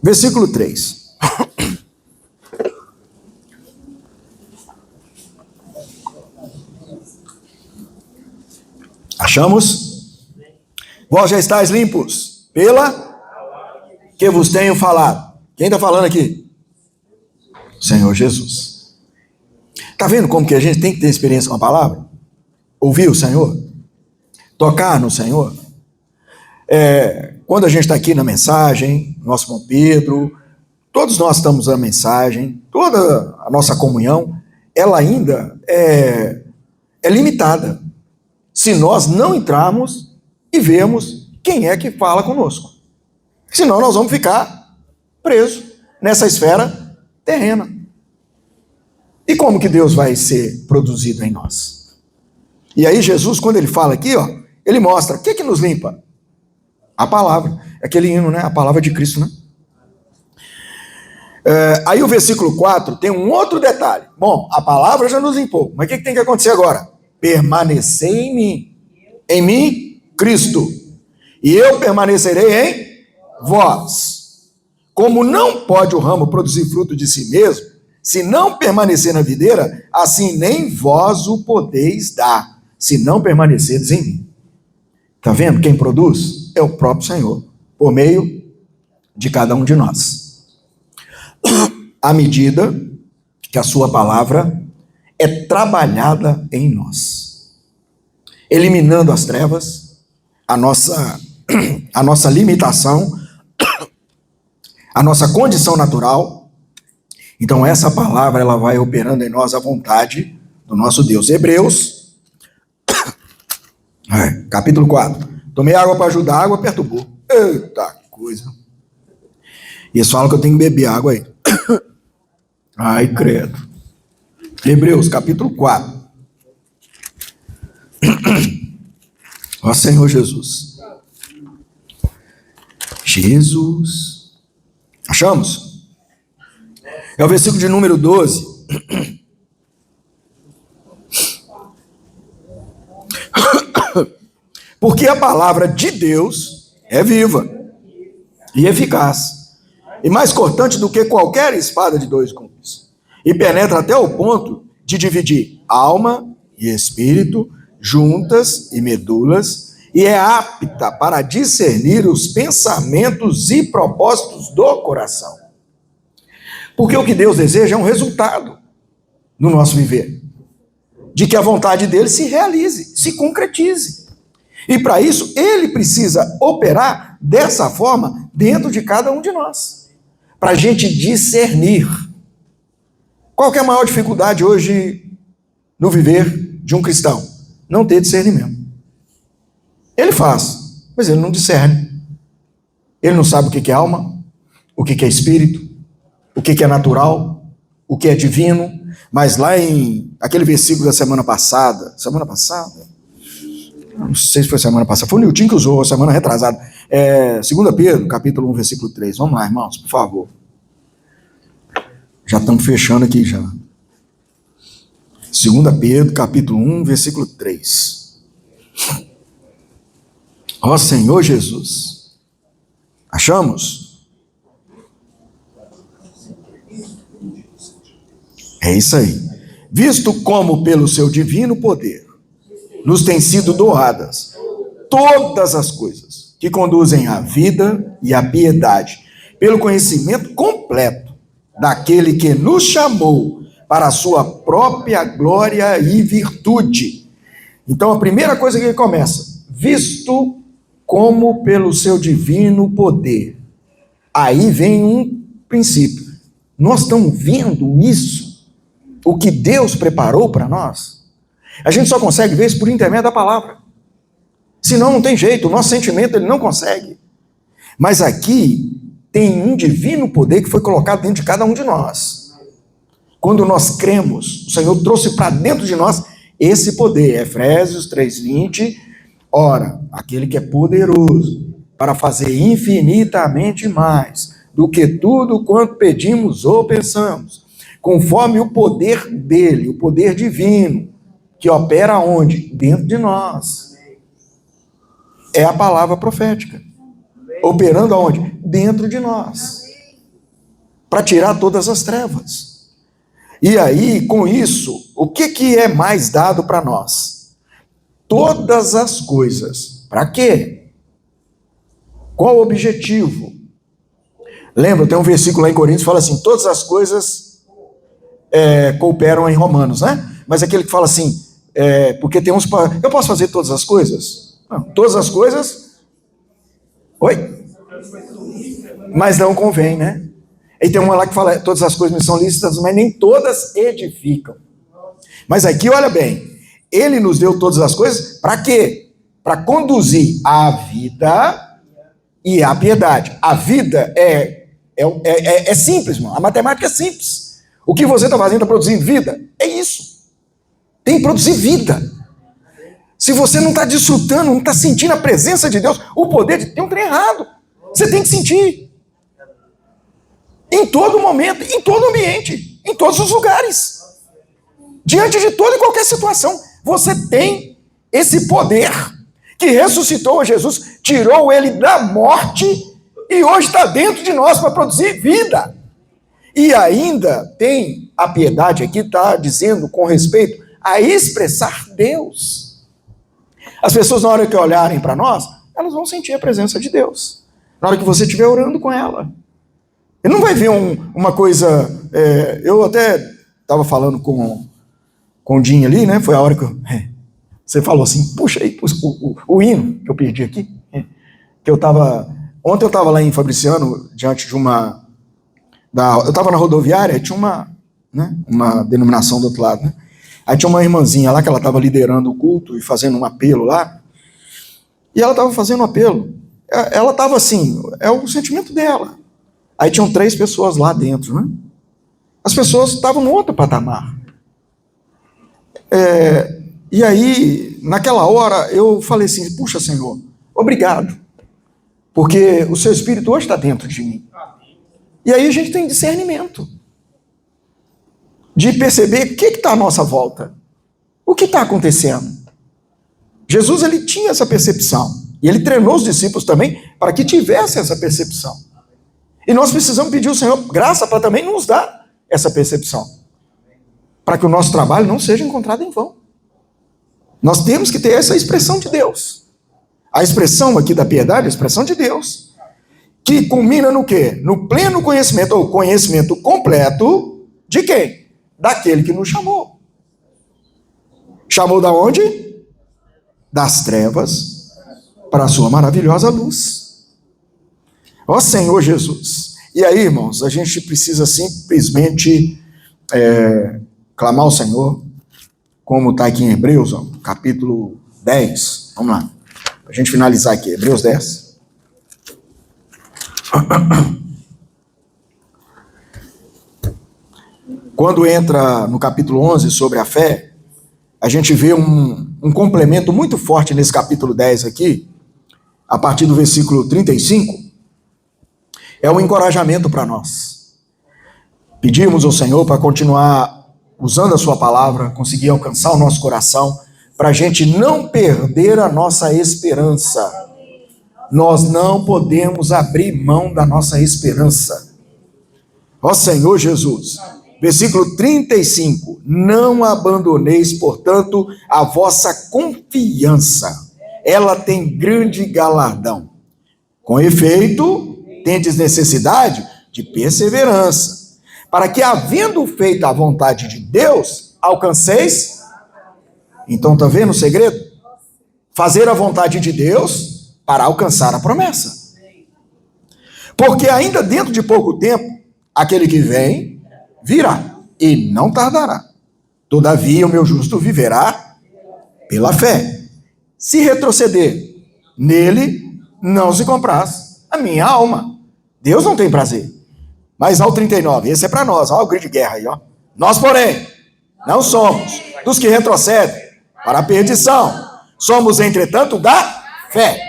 Versículo 3. Achamos? Vós já estáis limpos pela que vos tenho falado. Quem está falando aqui? Senhor Jesus. Está vendo como que a gente tem que ter experiência com a palavra? Ouvir o Senhor? Tocar no Senhor? Quando a gente está aqui na mensagem, nosso irmão Pedro, todos nós estamos na mensagem, toda a nossa comunhão, ela ainda é limitada. Se nós não entrarmos e vermos quem é que fala conosco. Senão nós vamos ficar presos nessa esfera terrena. E como que Deus vai ser produzido em nós? E aí Jesus, quando ele fala aqui, ó, ele mostra, o que nos limpa? A palavra. Aquele hino, né? A palavra de Cristo, né? Aí o versículo 4 tem um outro detalhe. Bom, a palavra já nos limpou, mas o que tem que acontecer agora? Permanecer em mim, Cristo, e eu permanecerei em vós. Como não pode o ramo produzir fruto de si mesmo, se não permanecer na videira, assim nem vós o podeis dar, se não permanecerdes em mim. Está vendo? Quem produz é o próprio Senhor, por meio de cada um de nós. À medida que a sua palavra é trabalhada em nós, eliminando as trevas, a nossa limitação, a nossa condição natural. Então essa palavra ela vai operando em nós a vontade do nosso Deus. Hebreus, capítulo 4. Tomei água para ajudar, a água perturbou. Eita coisa. E eles falam que eu tenho que beber água aí. Ai, credo. Hebreus, capítulo 4. Ó Senhor Jesus. Jesus. Achamos? É o versículo de número 12. Porque a palavra de Deus é viva e eficaz, e mais cortante do que qualquer espada de dois gumes, e penetra até o ponto de dividir alma e espírito, juntas e medulas, e é apta para discernir os pensamentos e propósitos do coração. Porque o que Deus deseja é um resultado no nosso viver, de que a vontade dele se realize, se concretize. E para isso, ele precisa operar dessa forma dentro de cada um de nós, para a gente discernir. Qual que é a maior dificuldade hoje no viver de um cristão? Não ter discernimento. Ele faz, mas ele não discerne. Ele não sabe o que é alma, o que é espírito, o que é natural, o que é divino. Mas lá em aquele versículo da semana passada, não sei se foi semana passada, foi o Nilton que usou, semana retrasada, 2 Pedro, capítulo 1, versículo 3. Vamos lá, irmãos, por favor. Já estamos fechando aqui já. 2 Pedro, capítulo 1, versículo 3. Ó Senhor Jesus. Achamos? É isso aí. Visto como pelo seu divino poder nos têm sido doadas todas as coisas que conduzem à vida e à piedade, pelo conhecimento completo daquele que nos chamou para a sua própria glória e virtude. Então a primeira coisa que ele começa, visto como pelo seu divino poder. Aí vem um princípio. Nós estamos vendo isso, o que Deus preparou para nós. A gente só consegue ver isso por intermédio da palavra. Senão não tem jeito, o nosso sentimento ele não consegue. Mas aqui tem um divino poder que foi colocado dentro de cada um de nós. Quando nós cremos, o Senhor trouxe para dentro de nós esse poder. Efésios 3:20, ora, aquele que é poderoso para fazer infinitamente mais do que tudo quanto pedimos ou pensamos, conforme o poder dele, o poder divino, que opera onde? Dentro de nós. É a palavra profética. Operando aonde? Dentro de nós. Para tirar todas as trevas. E aí, com isso, o que é mais dado para nós? Todas as coisas. Para quê? Qual o objetivo? Lembra, tem um versículo lá em Coríntios que fala assim, todas as coisas cooperam em Romanos, né? Mas aquele que fala assim, porque tem uns... Eu posso fazer todas as coisas? Não, todas as coisas... Oi? Mas não convém, né? E tem uma lá que fala, todas as coisas me são lícitas, mas nem todas edificam. Mas aqui, olha bem, ele nos deu todas as coisas, para quê? Para conduzir a vida e a piedade. A vida é simples, irmão. A matemática é simples. O que você está fazendo está produzindo vida? É isso. Tem que produzir vida. Se você não está desfrutando, não está sentindo a presença de Deus, o poder de Deus, tem um trem errado. Você tem que sentir. em todo momento, em todo ambiente, em todos os lugares. Diante de toda e qualquer situação, você tem esse poder que ressuscitou a Jesus, tirou ele da morte e hoje está dentro de nós para produzir vida. E ainda tem a piedade aqui, está dizendo com respeito a expressar Deus. As pessoas, na hora que olharem para nós, elas vão sentir a presença de Deus. Na hora que você estiver orando com ela. Ele não vai ver uma coisa... eu até estava falando com o Dinho ali, né? Foi a hora que você falou assim, puxa aí o hino que eu perdi aqui. Que eu estava... Ontem eu estava lá em Fabriciano, diante de uma... eu estava na rodoviária, tinha uma denominação do outro lado, né? Aí tinha uma irmãzinha lá que ela estava liderando o culto e fazendo um apelo lá. E ela estava fazendo um apelo. Ela estava assim, é o sentimento dela. Aí tinham 3 pessoas lá dentro, né? As pessoas estavam no outro patamar. E aí, naquela hora, eu falei assim, puxa, Senhor, obrigado. Porque o seu Espírito hoje está dentro de mim. E aí a gente tem discernimento. De perceber o que está à nossa volta. O que está acontecendo. Jesus, ele tinha essa percepção. E ele treinou os discípulos também para que tivessem essa percepção. E nós precisamos pedir ao Senhor graça para também nos dar essa percepção. Para que o nosso trabalho não seja encontrado em vão. Nós temos que ter essa expressão de Deus. A expressão aqui da piedade, a expressão de Deus. Que culmina no quê? No pleno conhecimento, ou conhecimento completo de quem? Daquele que nos chamou. Chamou da onde? Das trevas para a sua maravilhosa luz. Ó Senhor Jesus. E aí, irmãos, a gente precisa simplesmente clamar ao Senhor, como está aqui em Hebreus, ó, capítulo 10. Vamos lá. Para a gente finalizar aqui, Hebreus 10. Quando entra no capítulo 11 sobre a fé, a gente vê um complemento muito forte nesse capítulo 10 aqui, a partir do versículo 35, é um encorajamento para nós. Pedimos ao Senhor para continuar usando a sua palavra, conseguir alcançar o nosso coração, para a gente não perder a nossa esperança. Nós não podemos abrir mão da nossa esperança. Ó Senhor Jesus, versículo 35, não abandoneis, portanto, a vossa confiança, ela tem grande galardão. Com efeito, tendes necessidade de perseverança, para que, havendo feito a vontade de Deus, alcanceis. Então, está vendo o segredo? Fazer a vontade de Deus para alcançar a promessa. Porque ainda dentro de pouco tempo, aquele que vem, virá, e não tardará. Todavia, o meu justo viverá pela fé. Se retroceder, nele não se compraz a minha alma. Deus não tem prazer. Mas ao 39, esse é para nós, olha o grito de guerra aí, ó. Nós, porém, não somos dos que retrocedem para a perdição. Somos, entretanto, da fé,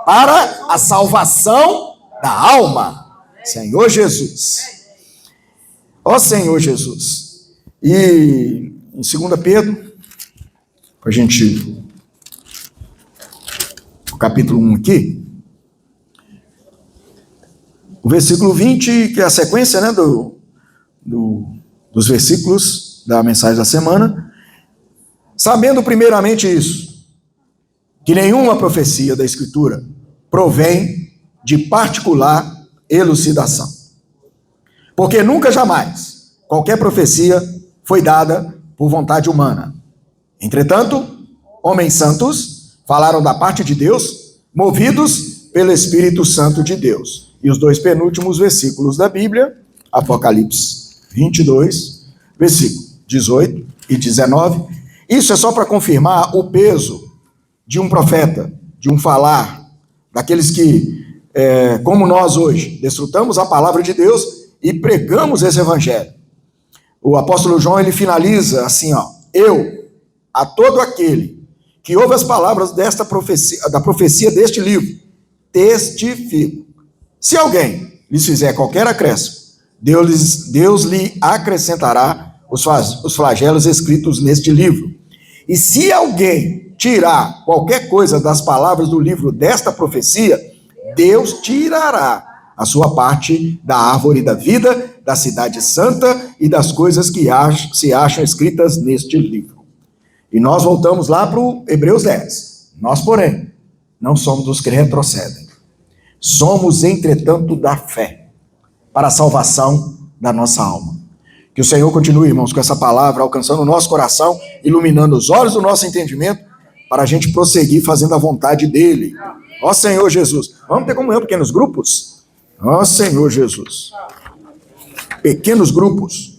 para a salvação da alma. Senhor Jesus. Ó Senhor Jesus. E em 2 Pedro, para a gente, o capítulo 1 aqui, o versículo 20, que é a sequência, né, dos versículos da mensagem da semana, sabendo primeiramente isso, que nenhuma profecia da Escritura provém de particular elucidação. Porque nunca jamais qualquer profecia foi dada por vontade humana. Entretanto, homens santos falaram da parte de Deus, movidos pelo Espírito Santo de Deus. E os 2 penúltimos versículos da Bíblia, Apocalipse 22, versículo 18 e 19. Isso é só para confirmar o peso de um profeta, de um falar, daqueles que, como nós hoje, desfrutamos a palavra de Deus e pregamos esse evangelho. O apóstolo João, ele finaliza assim, ó: eu, a todo aquele que ouve as palavras desta profecia, da profecia deste livro, testifico. Se alguém lhes fizer qualquer acréscimo, Deus lhe acrescentará os flagelos escritos neste livro. E se alguém tirar qualquer coisa das palavras do livro desta profecia, Deus tirará a sua parte da árvore da vida, da cidade santa e das coisas que se acham escritas neste livro. E nós voltamos lá para o Hebreus 10. Nós, porém, não somos dos que retrocedem. Somos, entretanto, da fé, para a salvação da nossa alma. Que o Senhor continue, irmãos, com essa palavra, alcançando o nosso coração, iluminando os olhos do nosso entendimento, para a gente prosseguir fazendo a vontade dele. Ó Senhor Jesus. Vamos ter comunhão, pequenos grupos? Ó Senhor Jesus. Pequenos grupos.